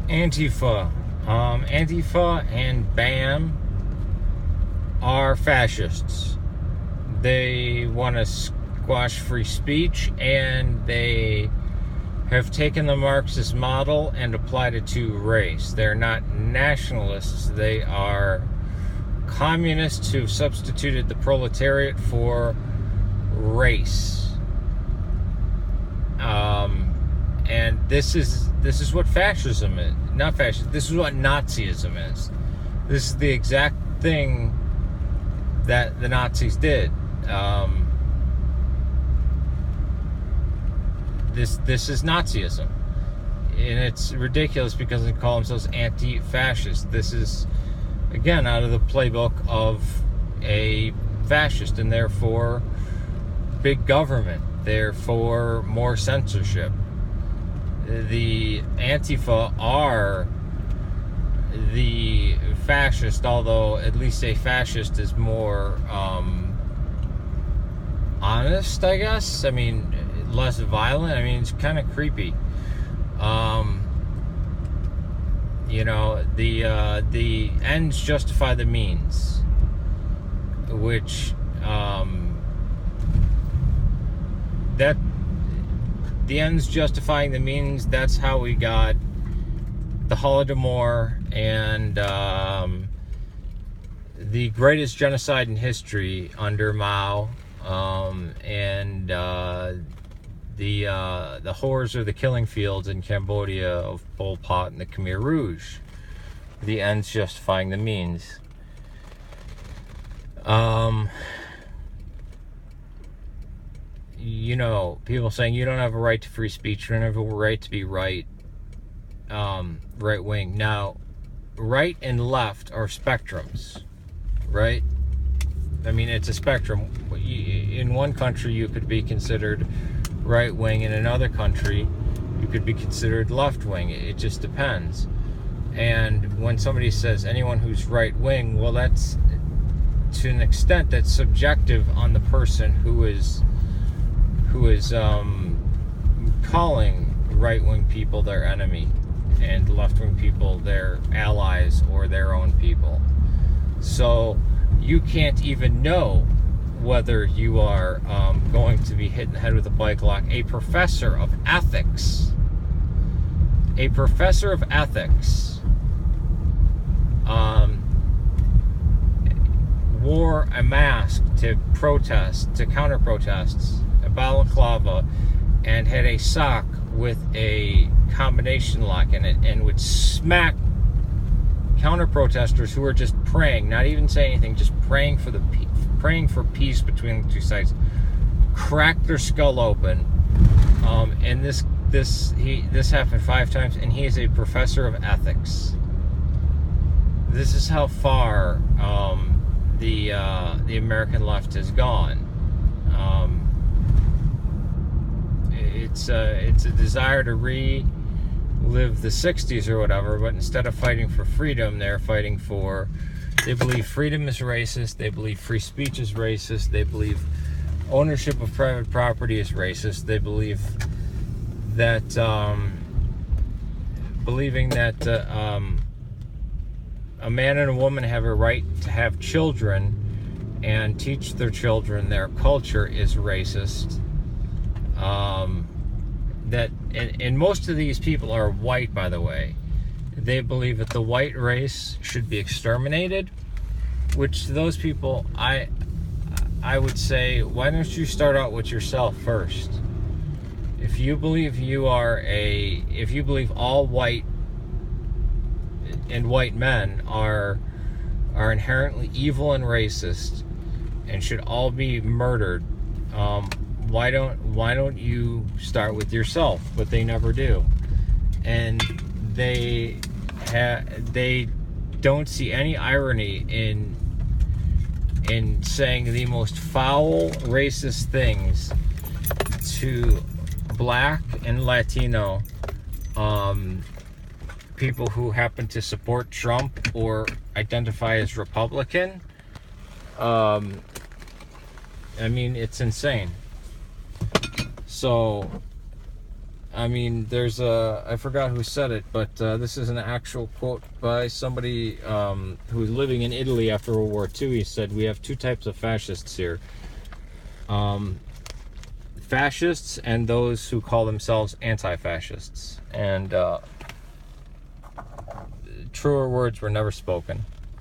Antifa. Antifa and BAM are fascists. They want to squash free speech, and they have taken the Marxist model and applied it to race. They're not nationalists. They are communists who've substituted the proletariat for race. And this is what fascism is. Not fascism. This is what Nazism is. This is the exact thing that the Nazis did. This is Nazism, and it's ridiculous because they call themselves anti-fascist. This is, again, out of the playbook of a fascist, and therefore big government, therefore more censorship. The Antifa are the fascist, although at least a fascist is more honest, I guess. I mean, less violent. I mean, it's kind of creepy. The ends justify the means, which that the ends justifying the means. That's how we got the Holodomor and the greatest genocide in history under Mao, and the horrors of the killing fields in Cambodia of Pol Pot and the Khmer Rouge. The ends justifying the means. People saying you don't have a right to free speech, you don't have a right to be right wing. Now, right and left are spectrums, right? I mean, it's a spectrum. In one country, you could be considered right wing. In another country, you could be considered left wing. It just depends. And when somebody says anyone who's right wing, well, that's, to an extent, that's subjective on the person who is calling right-wing people their enemy and left-wing people their allies or their own people. So you can't even know whether you are going to be hit in the head with a bike lock. A professor of ethics wore a mask to protest, to counter protests, a balaclava, and had a sock with a combination lock in it, and would smack counter protesters who were just praying, not even saying anything, just praying for peace between the two sides, crack their skull open. And this happened 5 times, and he is a professor of ethics. This is how far the American left has gone. It's a desire to relive the 60s or whatever, but instead of fighting for freedom, they believe freedom is racist, they believe free speech is racist, they believe ownership of private property is racist, they believe that a man and a woman have a right to have children and teach their children their culture is racist. And most of these people are white, by the way. They believe that the white race should be exterminated, which to those people, I would say, why don't you start out with yourself first? If you believe all white and white men are inherently evil and racist and should all be murdered, why don't you start with yourself? But they never do, and they don't see any irony in saying the most foul, racist things to Black and Latino people who happen to support Trump or identify as Republican. I mean, it's insane. So I mean, there's I forgot who said it, but this is an actual quote by somebody who was living in Italy after World War II. He said, "We have two types of fascists here. Fascists and those who call themselves anti-fascists." And truer words were never spoken.